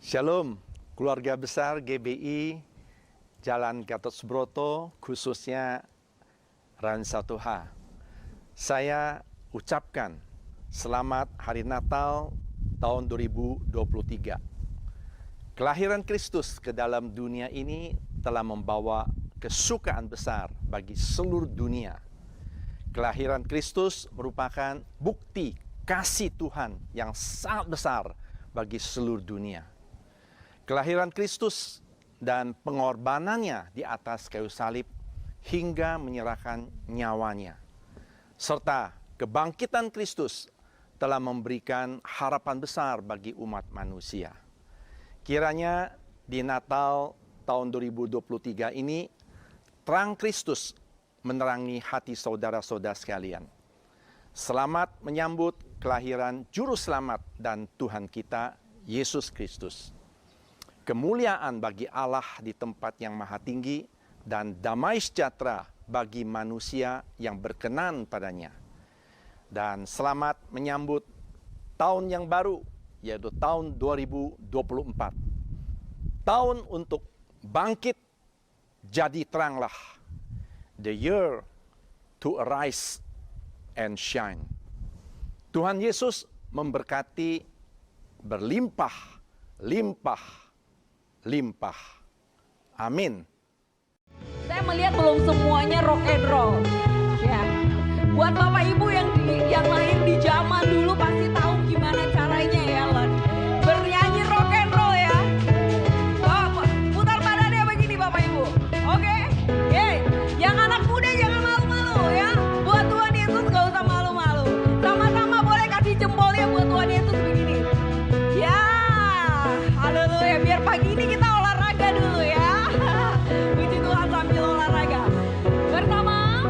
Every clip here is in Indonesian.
Shalom, keluarga besar GBI Jalan Gatot Subroto, khususnya Ran 1H. Saya ucapkan selamat Hari Natal tahun 2023. Kelahiran Kristus ke dalam dunia ini telah membawa kesukaan besar bagi seluruh dunia. Kelahiran Kristus merupakan bukti kasih Tuhan yang sangat besar bagi seluruh dunia. Kelahiran Kristus dan pengorbanannya di atas kayu salib hingga menyerahkan nyawanya, serta kebangkitan Kristus telah memberikan harapan besar bagi umat manusia. Kiranya di Natal tahun 2023 ini, terang Kristus menerangi hati saudara-saudara sekalian. Selamat menyambut kelahiran Juru Selamat dan Tuhan kita, Yesus Kristus. Kemuliaan bagi Allah di tempat yang maha tinggi dan damai sejahtera bagi manusia yang berkenan padanya. Dan selamat menyambut tahun yang baru, yaitu tahun 2024. Tahun untuk bangkit jadi teranglah. The year to arise and shine. Tuhan Yesus memberkati berlimpah-limpah. Amin. Saya melihat belum semuanya rock and roll. Ya. Buat Bapak Ibu yang lahir di zaman dulu pasti tahu gimana caranya ya, Lon. Bernyanyi rock and roll ya. Putar badannya begini Bapak Ibu. Oke? Yeay. Yang anak muda jangan malu-malu ya. Buat Tuhan Yesus gak usah malu-malu. Sama-sama boleh kasih jempolnya buat Tuhan Yesus begini. Ya. Haleluya. Biar pagi ini kita olahraga dulu ya. Puji Tuhan sambil olahraga. Bersama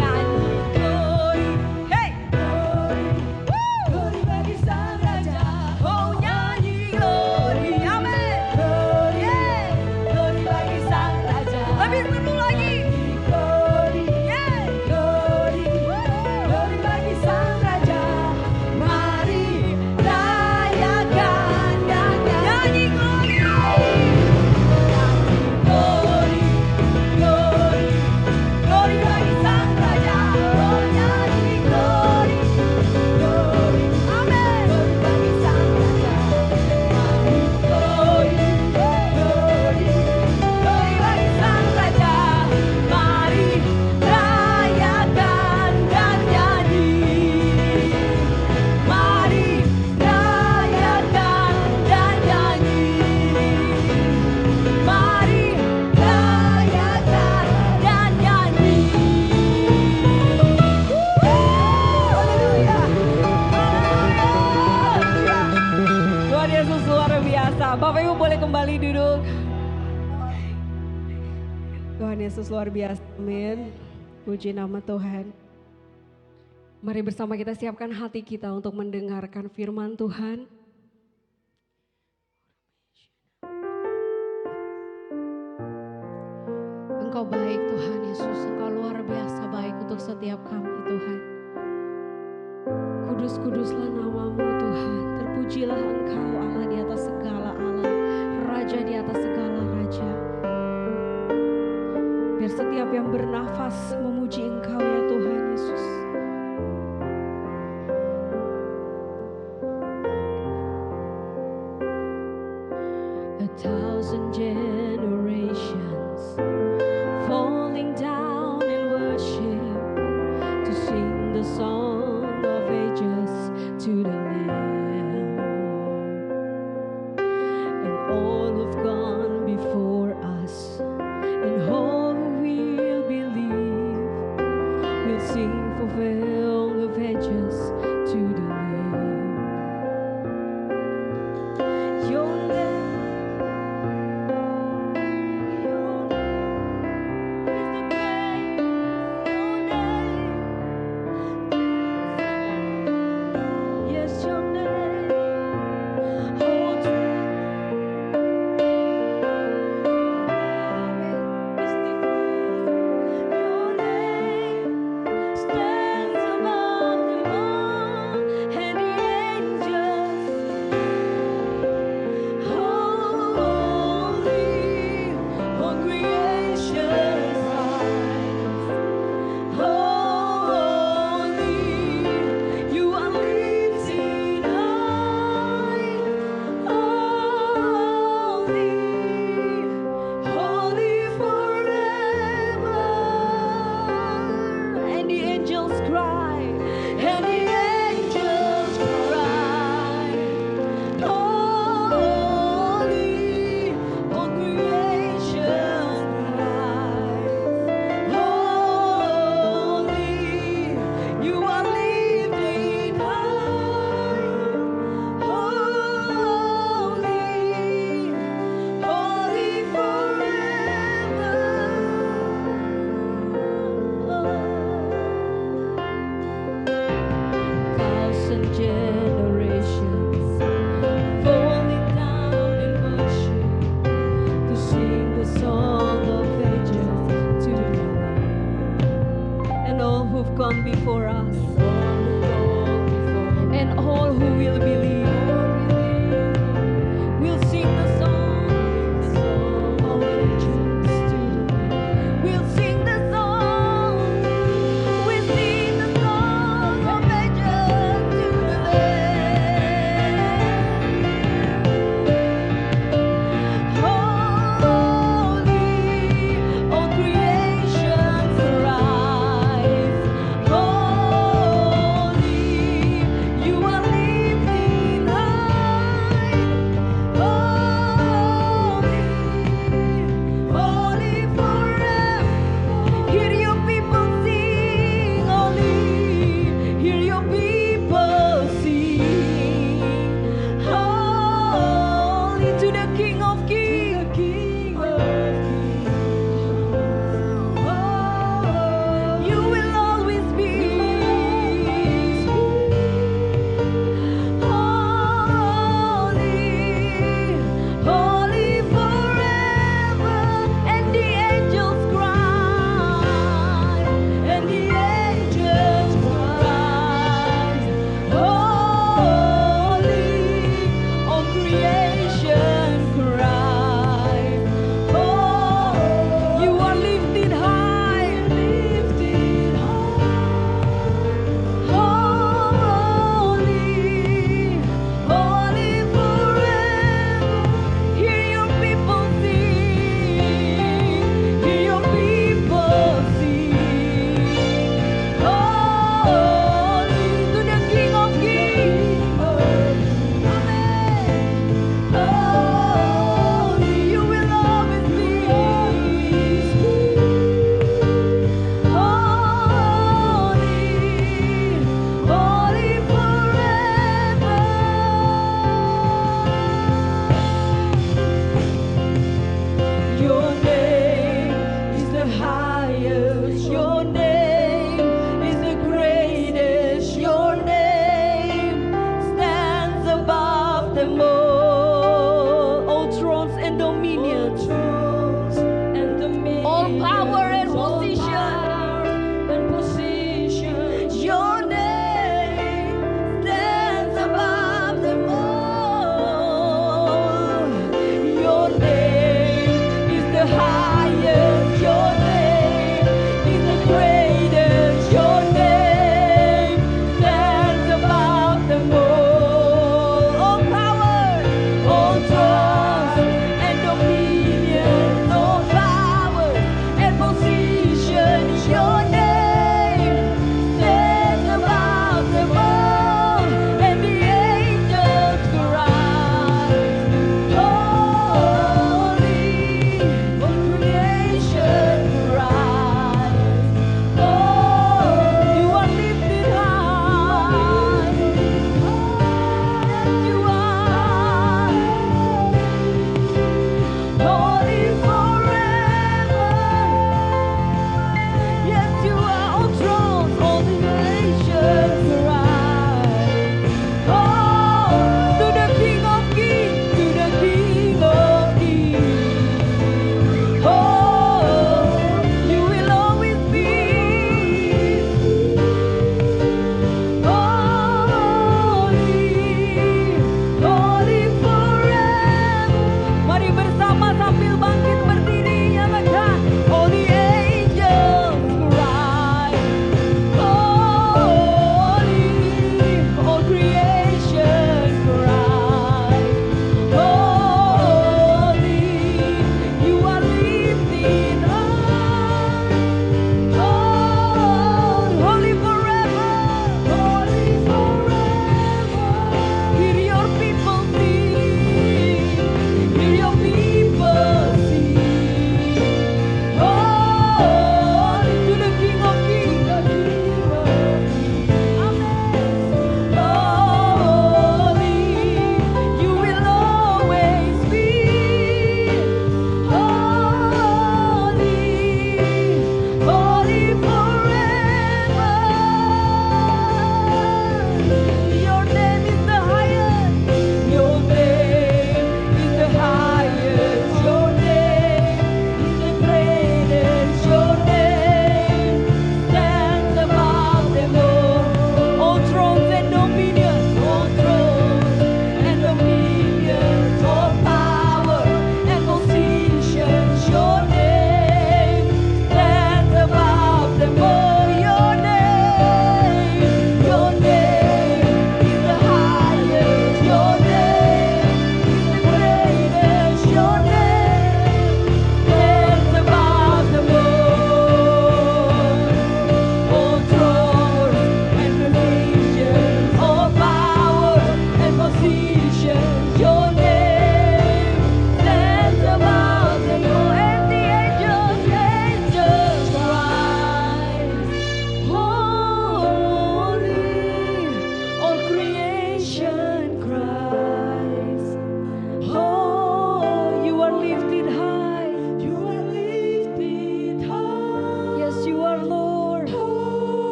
nyanyi glory. Hey. Glory bagi Sang Raja. Oh nyanyi glory. Amin. Yeah. Glory bagi Sang Raja. Lebih seru lagi. Glory. Yeah. Glory. Glory bagi Sang Raja. Mari rayakan dan nyanyi glory. Glory, glory, glory bagi Sang Raja. Oh nyanyi glory, glory, amin. Glory bagi Sang Raja. Glory, glory, glory bagi Sang Raja. Mari rayakan dan nyanyi. Mari rayakan dan nyanyi. Mari rayakan dan nyanyi. Haleluya. Haleluya. Tuhan Yesus luar biasa. Bapak Ibu boleh kembali duduk. Tuhan Yesus luar biasa. Amin. Puji nama Tuhan. Mari bersama kita siapkan hati kita untuk mendengarkan firman Tuhan. Engkau baik Tuhan Yesus, Engkau luar biasa baik untuk setiap kami Tuhan. Kudus-kuduslah namamu Tuhan, terpujilah Engkau Allah di atas segala Allah, Raja di atas segala Raja. Biar setiap yang bernafas memuji Engkau ya Tuhan Yesus. A thousand generations falling down in worship to sing the song of ages to the Lamb. And all who've gone before us and all who will believe will sing for song of ages to the Lamb. Your name. Your name is the great, your name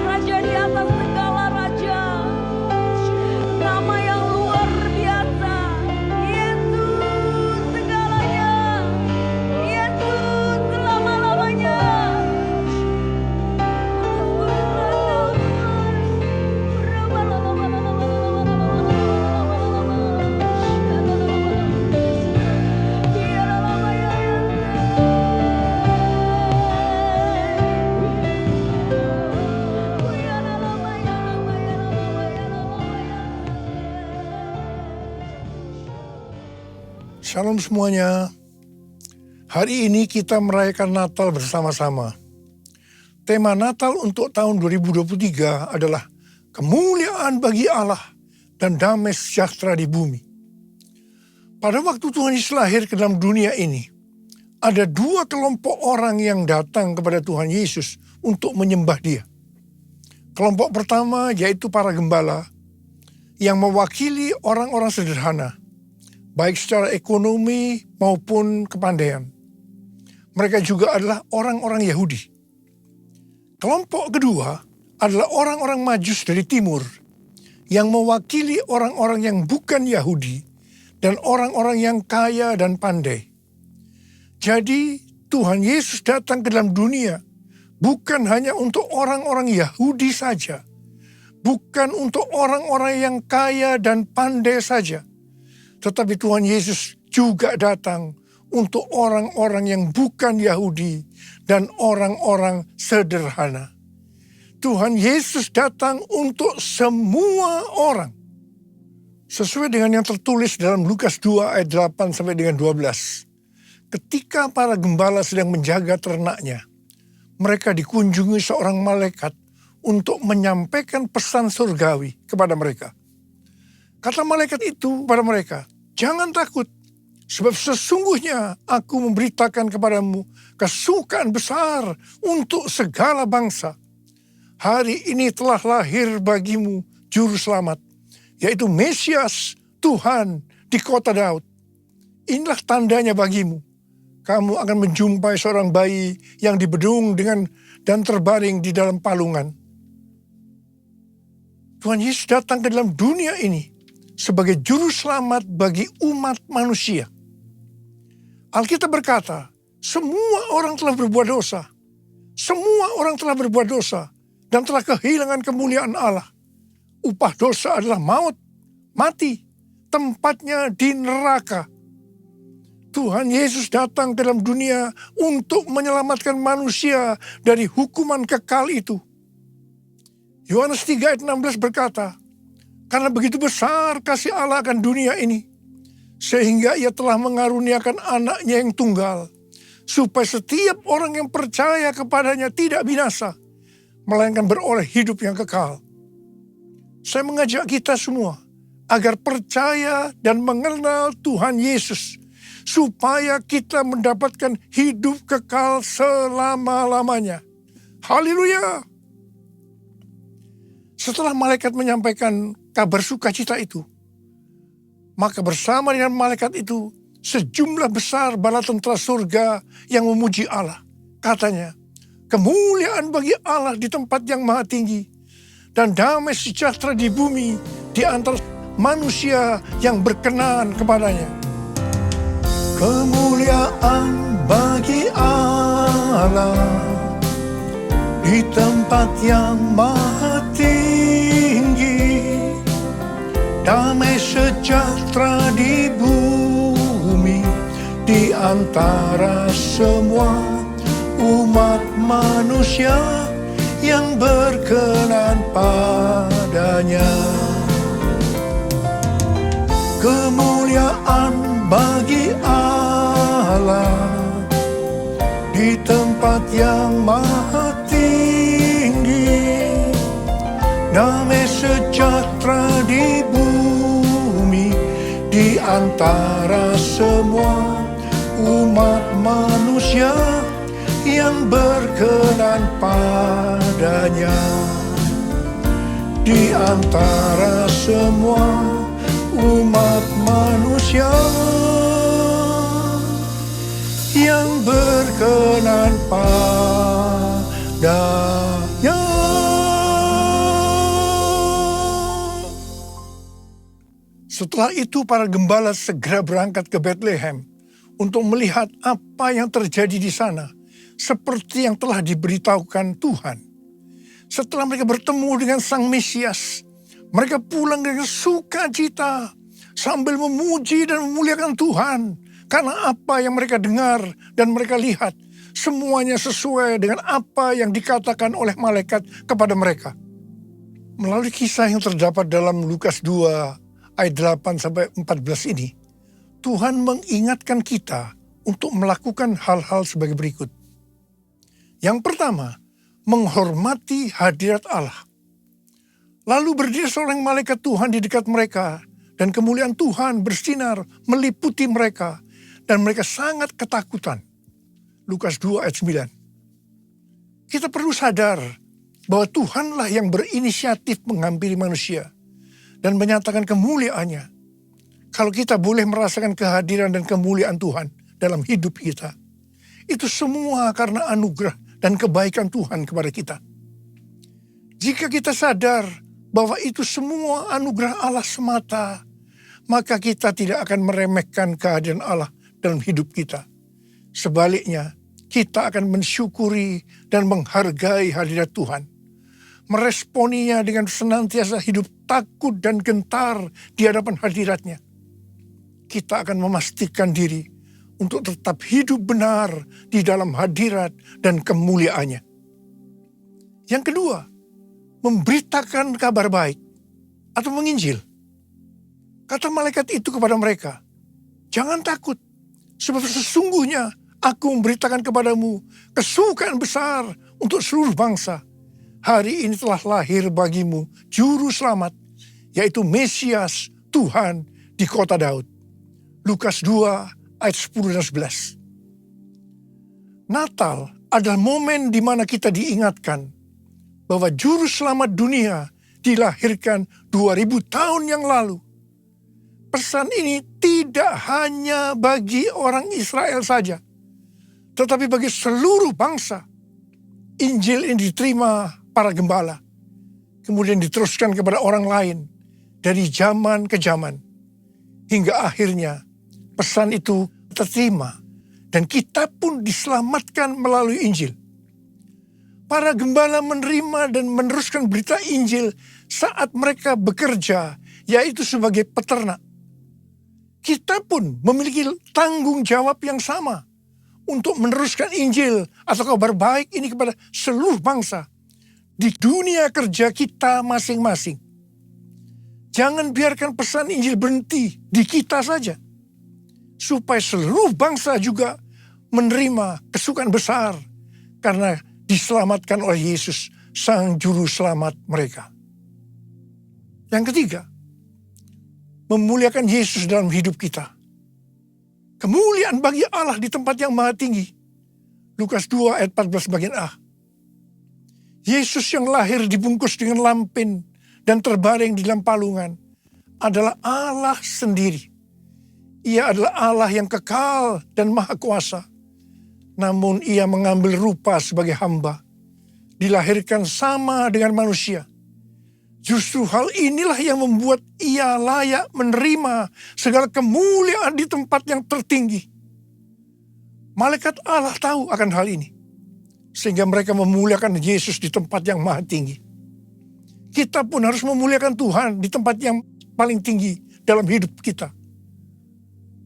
Raja di atas segala raja. Shalom semuanya. Hari ini kita merayakan Natal bersama-sama. Tema Natal untuk tahun 2023 adalah kemuliaan bagi Allah dan damai sejahtera di bumi. Pada waktu Tuhan Yesus lahir ke dalam dunia ini, ada dua kelompok orang yang datang kepada Tuhan Yesus untuk menyembah Dia. Kelompok pertama yaitu para gembala yang mewakili orang-orang sederhana, baik secara ekonomi maupun kepandaian. Mereka juga adalah orang-orang Yahudi. Kelompok kedua adalah orang-orang Majus dari timur yang mewakili orang-orang yang bukan Yahudi dan orang-orang yang kaya dan pandai. Jadi Tuhan Yesus datang ke dalam dunia bukan hanya untuk orang-orang Yahudi saja, bukan untuk orang-orang yang kaya dan pandai saja, tetapi Tuhan Yesus juga datang untuk orang-orang yang bukan Yahudi dan orang-orang sederhana. Tuhan Yesus datang untuk semua orang. Sesuai dengan yang tertulis dalam Lukas 2 ayat 8 sampai dengan 12. Ketika para gembala sedang menjaga ternaknya, mereka dikunjungi seorang malaikat untuk menyampaikan pesan surgawi kepada mereka. Kata malaikat itu kepada mereka, "Jangan takut, sebab sesungguhnya aku memberitakan kepadamu kesukaan besar untuk segala bangsa. Hari ini telah lahir bagimu juru selamat, yaitu Mesias Tuhan di kota Daud. Inilah tandanya bagimu. Kamu akan menjumpai seorang bayi yang dibedung dan terbaring di dalam palungan." Tuhan Yesus datang ke dalam dunia ini sebagai juru selamat bagi umat manusia. Alkitab berkata, semua orang telah berbuat dosa. Semua orang telah berbuat dosa dan telah kehilangan kemuliaan Allah. Upah dosa adalah maut, mati, tempatnya di neraka. Tuhan Yesus datang ke dalam dunia untuk menyelamatkan manusia dari hukuman kekal itu. Yohanes 3 ayat 16 berkata, "Karena begitu besar kasih Allah akan dunia ini, sehingga Ia telah mengaruniakan anaknya yang tunggal, supaya setiap orang yang percaya kepadanya tidak binasa, melainkan beroleh hidup yang kekal." Saya mengajak kita semua agar percaya dan mengenal Tuhan Yesus, supaya kita mendapatkan hidup kekal selama-lamanya. Haleluya! Setelah malaikat menyampaikan kabar sukacita itu, maka bersama dengan malaikat itu, sejumlah besar bala tentara surga yang memuji Allah. Katanya, "Kemuliaan bagi Allah di tempat yang maha tinggi, dan damai sejahtera di bumi di antara manusia yang berkenan kepadanya." Kemuliaan bagi Allah di tempat yang maha tinggi, damai sejahtera di bumi di antara semua umat manusia yang berkenan padanya. Kemuliaan bagi Allah di tempat yang maha tinggi, damai sejahtera di bumi di antara semua umat manusia yang berkenan padanya. Di antara semua umat manusia yang berkenan padanya. Setelah itu para gembala segera berangkat ke Bethlehem untuk melihat apa yang terjadi di sana, seperti yang telah diberitahukan Tuhan. Setelah mereka bertemu dengan Sang Mesias, mereka pulang dengan sukacita sambil memuji dan memuliakan Tuhan. Karena apa yang mereka dengar dan mereka lihat, semuanya sesuai dengan apa yang dikatakan oleh malaikat kepada mereka. Melalui kisah yang terdapat dalam Lukas 2 ayat 8-14 ini, Tuhan mengingatkan kita untuk melakukan hal-hal sebagai berikut. Yang pertama, menghormati hadirat Allah. Lalu berdiri seorang malaikat Tuhan di dekat mereka, dan kemuliaan Tuhan bersinar meliputi mereka, dan mereka sangat ketakutan. Lukas 2 ayat 9. Kita perlu sadar bahwa Tuhanlah yang berinisiatif menghampiri manusia dan menyatakan kemuliaannya. Kalau kita boleh merasakan kehadiran dan kemuliaan Tuhan dalam hidup kita, itu semua karena anugerah dan kebaikan Tuhan kepada kita. Jika kita sadar bahwa itu semua anugerah Allah semata, maka kita tidak akan meremehkan kehadiran Allah dalam hidup kita. Sebaliknya, kita akan mensyukuri dan menghargai hadirat Tuhan. Meresponinya dengan senantiasa hidup takut dan gentar di hadapan hadiratnya. Kita akan memastikan diri untuk tetap hidup benar di dalam hadirat dan kemuliaannya. Yang kedua, memberitakan kabar baik atau menginjil. Kata malaikat itu kepada mereka, jangan takut, sebab sesungguhnya aku memberitakan kepadamu kesukaan besar untuk seluruh bangsa. Hari ini telah lahir bagimu juru selamat, yaitu Mesias Tuhan di kota Daud. Lukas 2 ayat 10 dan 11. Natal adalah momen di mana kita diingatkan bahwa juru selamat dunia dilahirkan 2000 tahun yang lalu. Pesan ini tidak hanya bagi orang Israel saja, tetapi bagi seluruh bangsa. Injil ini diterima para gembala, kemudian diteruskan kepada orang lain dari zaman ke zaman, hingga akhirnya pesan itu terterima dan kita pun diselamatkan melalui Injil. Para gembala menerima dan meneruskan berita Injil saat mereka bekerja, yaitu sebagai peternak. Kita pun memiliki tanggung jawab yang sama untuk meneruskan Injil atau kabar baik ini kepada seluruh bangsa di dunia kerja kita masing-masing. Jangan biarkan pesan Injil berhenti di kita saja, supaya seluruh bangsa juga menerima kesukaan besar karena diselamatkan oleh Yesus, Sang Juru Selamat mereka. Yang ketiga, memuliakan Yesus dalam hidup kita. Kemuliaan bagi Allah di tempat yang maha tinggi. Lukas 2 ayat 14 bagian A. Yesus yang lahir dibungkus dengan lampin dan terbaring di dalam palungan adalah Allah sendiri. Ia adalah Allah yang kekal dan maha kuasa. Namun ia mengambil rupa sebagai hamba. Dilahirkan sama dengan manusia. Justru hal inilah yang membuat ia layak menerima segala kemuliaan di tempat yang tertinggi. Malaikat Allah tahu akan hal ini, sehingga mereka memuliakan Yesus di tempat yang maha tinggi. Kita pun harus memuliakan Tuhan di tempat yang paling tinggi dalam hidup kita.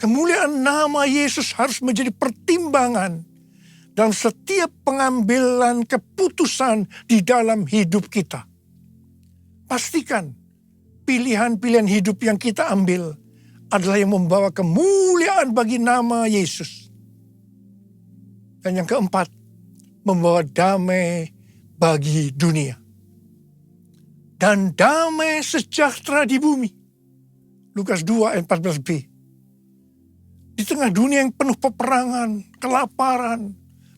Kemuliaan nama Yesus harus menjadi pertimbangan dalam setiap pengambilan keputusan di dalam hidup kita. Pastikan pilihan-pilihan hidup yang kita ambil adalah yang membawa kemuliaan bagi nama Yesus. Dan yang keempat, membawa damai bagi dunia. Dan damai sejahtera di bumi. Lukas 2 ayat 14b. Di tengah dunia yang penuh peperangan, kelaparan,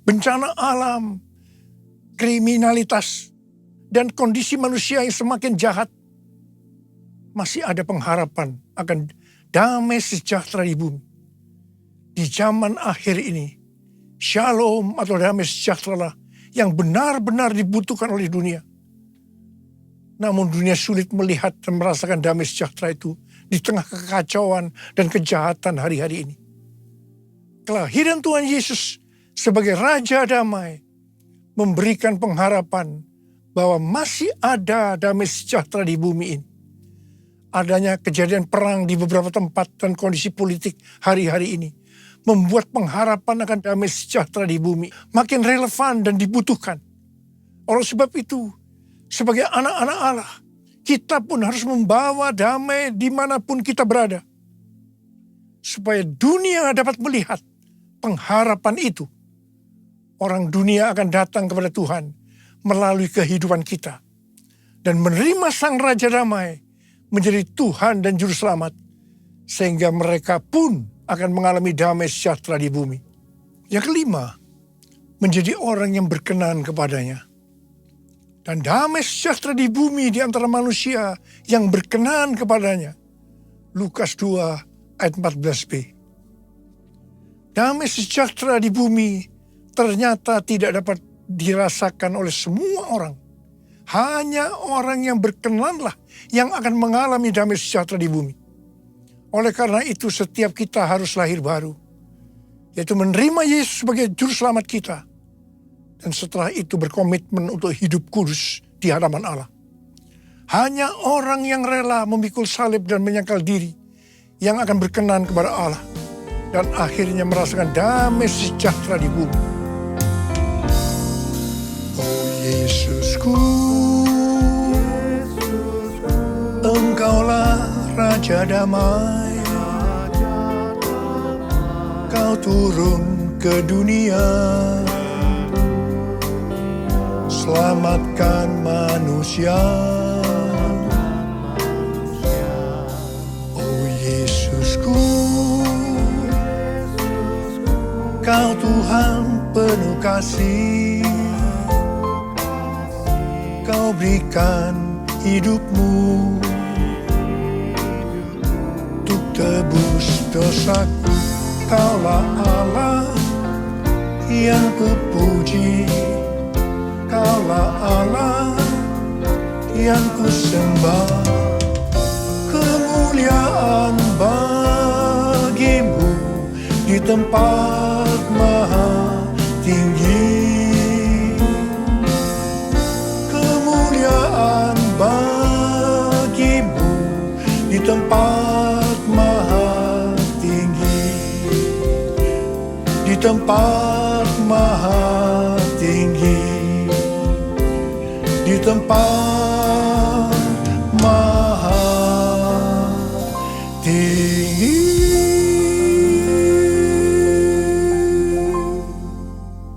bencana alam, kriminalitas, dan kondisi manusia yang semakin jahat, masih ada pengharapan akan damai sejahtera di bumi. Di zaman akhir ini, shalom atau damai sejahtera yang benar-benar dibutuhkan oleh dunia. Namun dunia sulit melihat dan merasakan damai sejahtera itu di tengah kekacauan dan kejahatan hari-hari ini. Kelahiran Tuhan Yesus sebagai Raja Damai memberikan pengharapan bahwa masih ada damai sejahtera di bumi ini. Adanya kejadian perang di beberapa tempat dan kondisi politik hari-hari ini membuat pengharapan akan damai sejahtera di bumi makin relevan dan dibutuhkan. Oleh sebab itu, sebagai anak-anak Allah, kita pun harus membawa damai dimanapun kita berada. supaya dunia dapat melihat pengharapan itu. Orang dunia akan datang kepada Tuhan melalui kehidupan kita dan menerima Sang Raja Damai menjadi Tuhan dan Juru Selamat, sehingga mereka pun akan mengalami damai sejahtera di bumi. Yang kelima, menjadi orang yang berkenan kepadanya. Dan damai sejahtera di bumi di antara manusia yang berkenan kepadanya. Lukas 2 ayat 14b. Damai sejahtera di bumi ternyata tidak dapat dirasakan oleh semua orang. Hanya orang yang berkenanlah yang akan mengalami damai sejahtera di bumi. Oleh karena itu setiap kita harus lahir baru, yaitu menerima Yesus sebagai Juru Selamat kita. Dan setelah itu berkomitmen untuk hidup kudus di hadapan Allah. Hanya orang yang rela memikul salib dan menyangkal diri yang akan berkenan kepada Allah. Dan akhirnya merasakan damai sejahtera di bumi. Oh Yesusku, Engkaulah Raja Damai. Kau turun ke dunia, selamatkan manusia. Oh Yesusku, Kau Tuhan penuh kasih. Kau berikan hidupmu untuk tebus dosaku. Kaulah Allah yang kupuji. Kaulah Allah yang kusembah. Kemuliaan bagimu di tempat maha tinggi. Kemuliaan bagimu di tempat maha tinggi. Di tempat maha tinggi. Di tempat maha tinggi.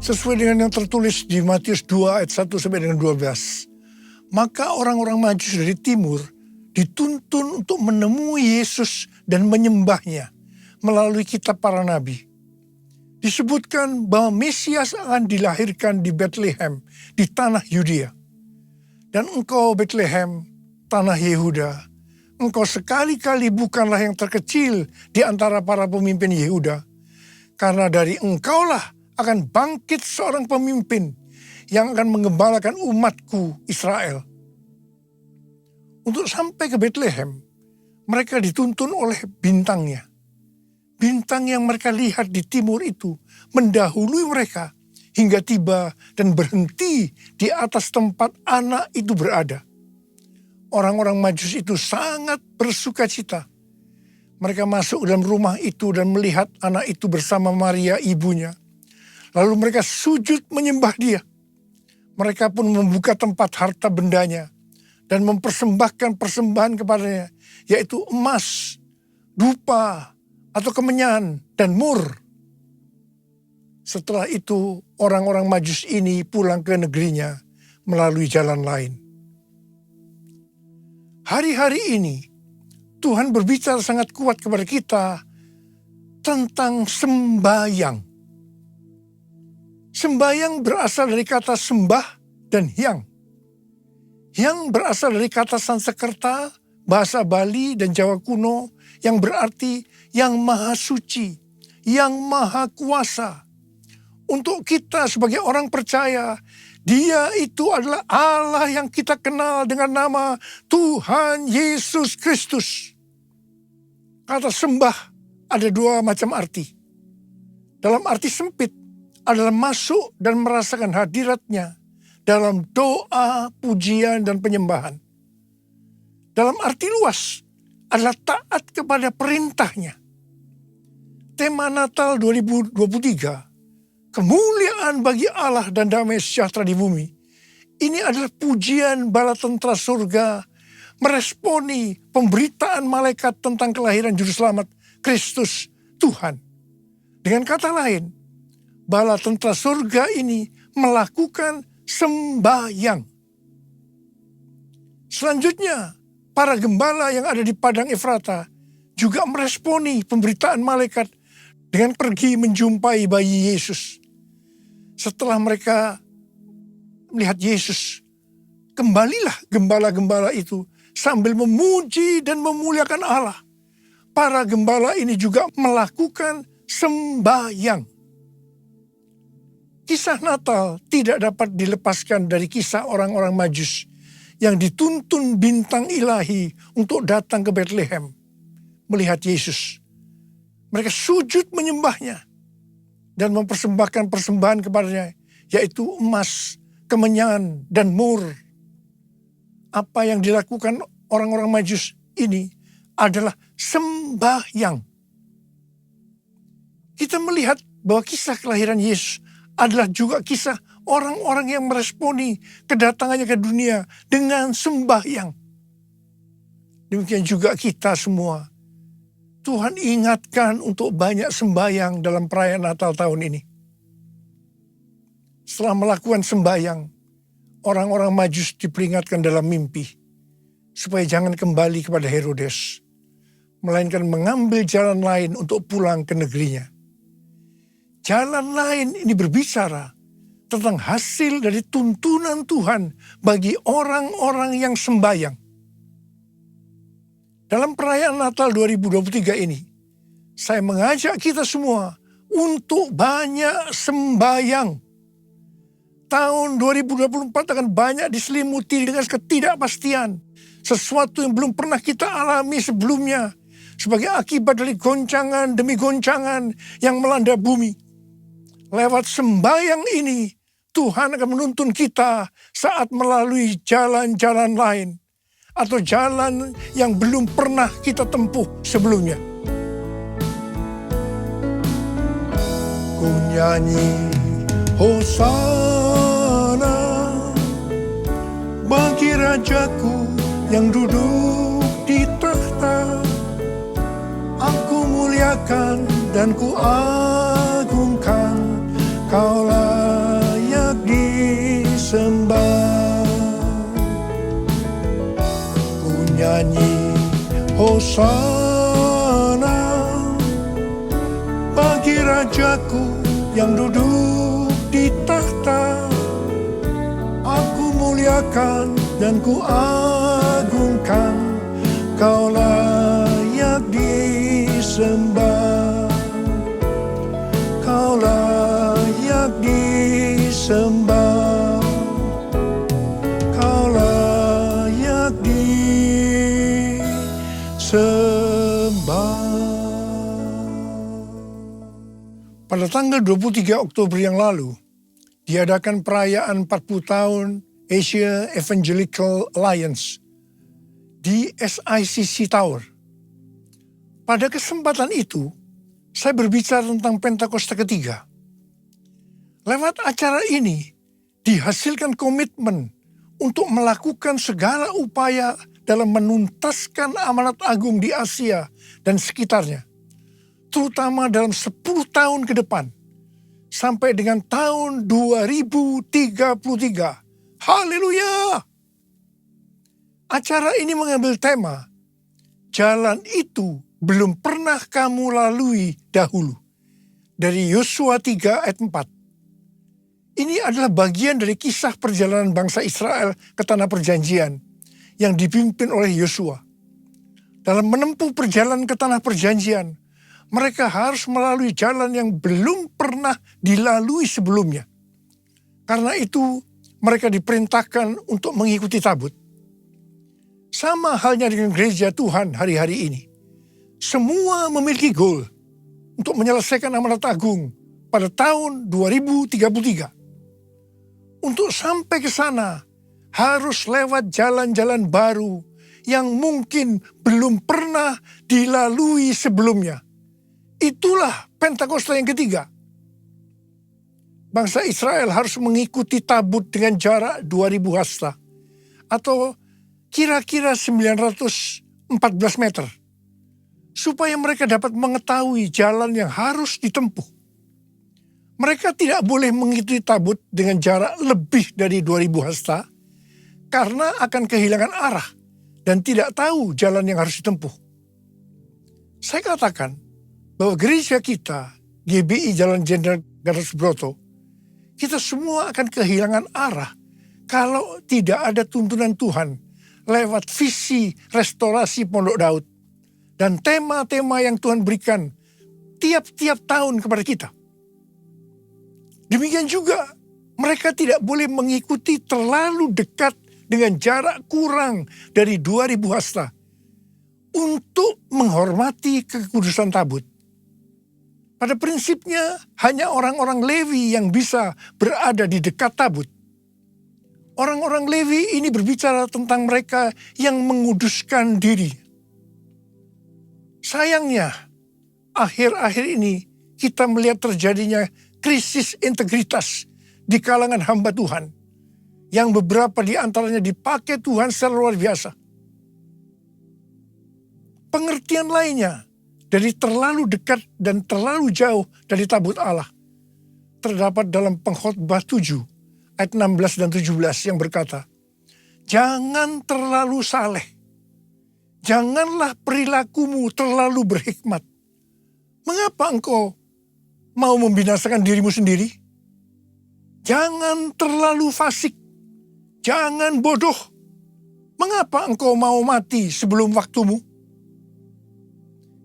Sesuai dengan yang tertulis di Matius 2 ayat 1 sampai dengan 12. Maka orang-orang Majus dari timur dituntun untuk menemui Yesus dan menyembahnya melalui kitab para nabi. Disebutkan bahwa Mesias akan dilahirkan di Bethlehem, di tanah Yudea. Dan engkau Bethlehem, tanah Yehuda, engkau sekali-kali bukanlah yang terkecil di antara para pemimpin Yehuda. Karena dari engkaulah akan bangkit seorang pemimpin yang akan mengembalakan umatku Israel. Untuk sampai ke Bethlehem, mereka dituntun oleh bintangnya. Bintang yang mereka lihat di timur itu mendahului mereka hingga tiba dan berhenti di atas tempat anak itu berada. Orang-orang Majus itu sangat bersuka cita. Mereka masuk dalam rumah itu dan melihat anak itu bersama Maria ibunya. Lalu mereka sujud menyembah dia. Mereka pun membuka tempat harta bendanya dan mempersembahkan persembahan kepadanya, yaitu emas, dupa, atau kemenyan, dan mur. Setelah itu orang-orang Majus ini pulang ke negerinya melalui jalan lain. Hari-hari ini Tuhan berbicara sangat kuat kepada kita tentang sembahyang. Sembahyang berasal dari kata sembah dan hyang. Hyang berasal dari kata Sanskerta, bahasa Bali dan Jawa kuno yang berarti yang maha suci, yang maha kuasa. Untuk kita sebagai orang percaya, Dia itu adalah Allah yang kita kenal dengan nama Tuhan Yesus Kristus. Kata sembah ada dua macam arti. Dalam arti sempit adalah masuk dan merasakan hadiratnya dalam doa, pujian, dan penyembahan. Dalam arti luas adalah taat kepada perintahnya. Tema Natal 2023, kemuliaan bagi Allah dan damai sejahtera di bumi. Ini adalah pujian bala tentara surga meresponi pemberitaan malaikat tentang kelahiran Juru Selamat Kristus Tuhan. Dengan kata lain, bala tentara surga ini melakukan sembahyang. Selanjutnya, para gembala yang ada di padang Efrata juga meresponi pemberitaan malaikat dengan pergi menjumpai bayi Yesus. Setelah mereka melihat Yesus, kembalilah gembala-gembala itu sambil memuji dan memuliakan Allah. Para gembala ini juga melakukan sembahyang. Kisah Natal tidak dapat dilepaskan dari kisah orang-orang Majus yang dituntun bintang ilahi untuk datang ke Bethlehem melihat Yesus. Mereka sujud menyembahnya dan mempersembahkan persembahan kepadanya, yaitu emas, kemenyan, dan mur. Apa yang dilakukan orang-orang Majus ini adalah sembahyang. Kita melihat bahwa kisah kelahiran Yesus adalah juga kisah orang-orang yang meresponi kedatangannya ke dunia dengan sembahyang. Demikian juga kita semua. Tuhan ingatkan untuk banyak sembahyang dalam perayaan Natal tahun ini. Setelah melakukan sembahyang, orang-orang Majus diperingatkan dalam mimpi supaya jangan kembali kepada Herodes, melainkan mengambil jalan lain untuk pulang ke negerinya. Jalan lain ini berbicara tentang hasil dari tuntunan Tuhan bagi orang-orang yang sembahyang. Dalam perayaan Natal 2023 ini, saya mengajak kita semua untuk banyak sembahyang. Tahun 2024 akan banyak diselimuti dengan ketidakpastian. Sesuatu yang belum pernah kita alami sebelumnya sebagai akibat dari goncangan demi goncangan yang melanda bumi. Lewat sembahyang ini, Tuhan akan menuntun kita saat melalui jalan-jalan lain atau jalan yang belum pernah kita tempuh sebelumnya. Ku nyanyi Hosana bagi Rajaku yang duduk di tahta. Aku muliakan dan ku agungkan, Kau layak disembah. Ku nyanyi Hosana bagi Rajaku yang duduk di tahta. Aku muliakan dan ku agungkan, Kau layak disembah. Kau layak disembah. Kau layak disembah. Pada tanggal 23 Oktober yang lalu, diadakan perayaan 40 tahun Asia Evangelical Alliance di SICC Tower. Pada kesempatan itu, saya berbicara tentang Pentakosta ketiga. Lewat acara ini, dihasilkan komitmen untuk melakukan segala upaya dalam menuntaskan amanat agung di Asia dan sekitarnya, terutama dalam 10 tahun ke depan, sampai dengan tahun 2033. Haleluya! Acara ini mengambil tema, jalan itu belum pernah kamu lalui dahulu, dari Yosua 3 ayat 4. Ini adalah bagian dari kisah perjalanan bangsa Israel ke tanah perjanjian yang dipimpin oleh Yosua. Dalam menempuh perjalanan ke tanah perjanjian, mereka harus melalui jalan yang belum pernah dilalui sebelumnya. Karena itu, mereka diperintahkan untuk mengikuti tabut. Sama halnya dengan gereja Tuhan hari-hari ini. Semua memiliki goal untuk menyelesaikan amanat agung pada tahun 2033. Untuk sampai ke sana, harus lewat jalan-jalan baru yang mungkin belum pernah dilalui sebelumnya. Itulah Pentakosta yang ketiga. Bangsa Israel harus mengikuti tabut dengan jarak 2000 hasta atau kira-kira 914 meter. supaya mereka dapat mengetahui jalan yang harus ditempuh. Mereka tidak boleh mengikuti tabut dengan jarak lebih dari 2000 hasta karena akan kehilangan arah dan tidak tahu jalan yang harus ditempuh. Saya katakan bahwa gereja kita, GBI Jalan Jenderal Gatot Subroto, kita semua akan kehilangan arah kalau tidak ada tuntunan Tuhan lewat visi restorasi Pondok Daud dan tema-tema yang Tuhan berikan tiap-tiap tahun kepada kita. Demikian juga mereka tidak boleh mengikuti terlalu dekat dengan jarak kurang dari 2000 hasta untuk menghormati kekudusan tabut. Pada prinsipnya hanya orang-orang Lewi yang bisa berada di dekat tabut. Orang-orang Lewi ini berbicara tentang mereka yang menguduskan diri. Sayangnya, akhir-akhir ini kita melihat terjadinya krisis integritas di kalangan hamba Tuhan, yang beberapa di antaranya dipakai Tuhan secara luar biasa. Pengertian lainnya dari terlalu dekat dan terlalu jauh dari tabut Allah terdapat dalam Pengkhotbah 7 ayat 16 dan 17 yang berkata, "Jangan terlalu saleh, janganlah perilakumu terlalu berhikmat. Mengapa engkau mau membinasakan dirimu sendiri? Jangan terlalu fasik, jangan bodoh. Mengapa engkau mau mati sebelum waktumu?"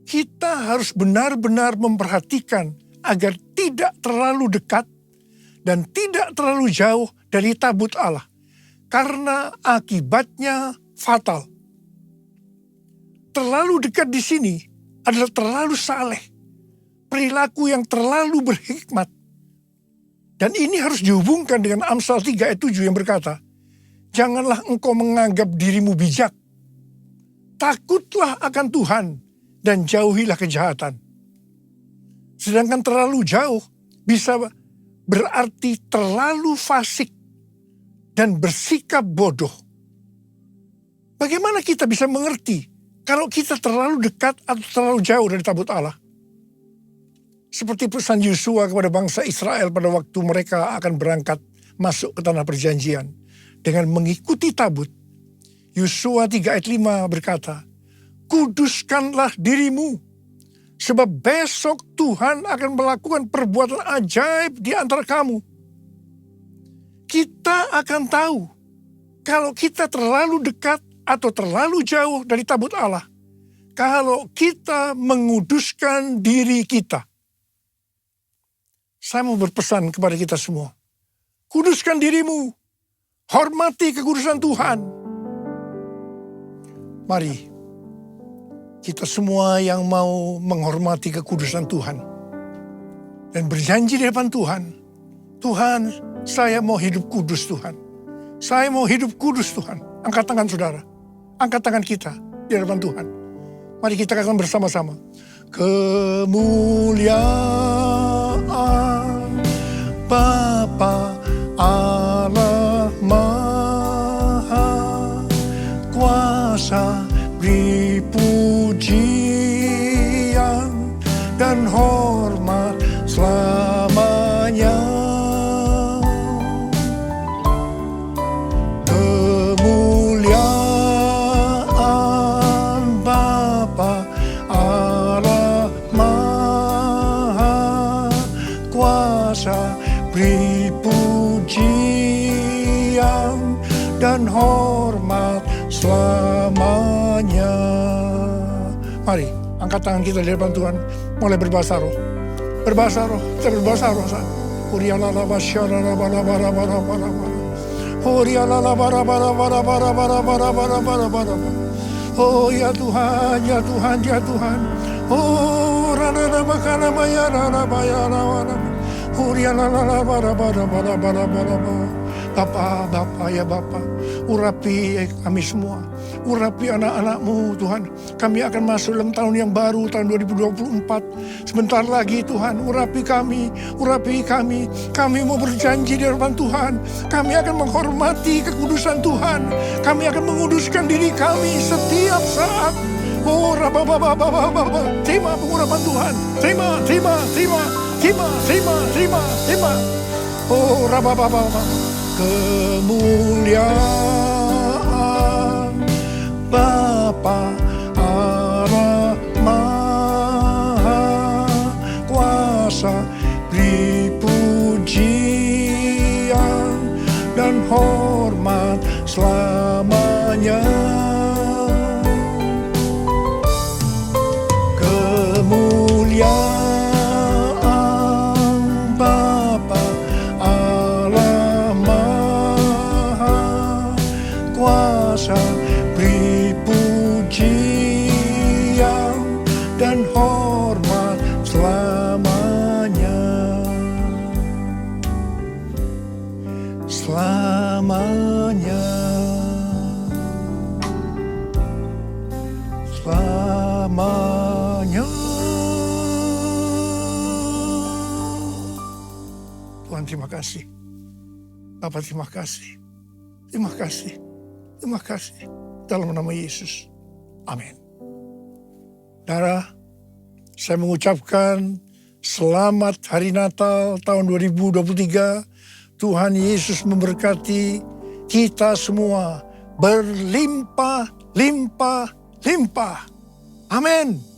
Kita harus benar-benar memperhatikan agar tidak terlalu dekat dan tidak terlalu jauh dari tabut Allah, karena akibatnya fatal. Terlalu dekat di sini adalah terlalu saleh, perilaku yang terlalu berhikmat. Dan ini harus dihubungkan dengan Amsal 3 ayat 7 yang berkata, "Janganlah engkau menganggap dirimu bijak. Takutlah akan Tuhan dan jauhilah kejahatan." Sedangkan terlalu jauh bisa berarti terlalu fasik dan bersikap bodoh. Bagaimana kita bisa mengerti kalau kita terlalu dekat atau terlalu jauh dari tabut Allah? Seperti pesan Yosua kepada bangsa Israel pada waktu mereka akan berangkat masuk ke tanah perjanjian dengan mengikuti tabut. Yosua 3 ayat 5 berkata, "Kuduskanlah dirimu, sebab besok Tuhan akan melakukan perbuatan ajaib di antara kamu." Kita akan tahu kalau kita terlalu dekat atau terlalu jauh dari tabut Allah, kalau kita menguduskan diri kita. Saya mau berpesan kepada kita semua, kuduskan dirimu, hormati kekudusan Tuhan. Mari kita semua yang mau menghormati kekudusan Tuhan dan berjanji di depan Tuhan, "Tuhan, saya mau hidup kudus Tuhan. Saya mau hidup kudus Tuhan." Angkat tangan saudara, angkat tangan kita di hadapan Tuhan. Mari kita katakan bersama-sama, "Kemuliaan Bapa Allah Maha Kuasa, beri pujian dan hormat selamanya. Kemuliaan Bapa Allah Maha Kuasa, beri pujian dan hormat selamanya." Mari, angkat tangan kita di depan Tuhan, mulai berbahasa roh. Berbahasa roh, kita berbahasa roh. Oh ya Tuhan, ya Tuhan, ya Tuhan. Oh rana makana maya rana maya rana. Bapa ya Bapa, urapi kami semua, urapi anak-anak-Mu Tuhan. Kami akan masuk dalam tahun yang baru, tahun 2024. Sebentar lagi Tuhan, urapi kami, urapi kami. Kami mau berjanji di hadapan Tuhan, kami akan menghormati kekudusan Tuhan. Kami akan menguduskan diri kami setiap saat Oh, terima pengurapan Tuhan. Terima. Oh, kemuliaan Bapa Allah Maha Kuasa, beri pujian dan hormat selamanya. Kemuliaan Bapa Allah Maha Kuasa, beri pujian dan hormat selamanya. Selamanya. Selamanya. Tuhan, terima kasih. Bapak, terima kasih. Terima kasih. Terima kasih. Dalam nama Yesus. Amin. Saudara, saya mengucapkan selamat Hari Natal tahun 2023. Tuhan Yesus memberkati kita semua berlimpah-limpah. Amin.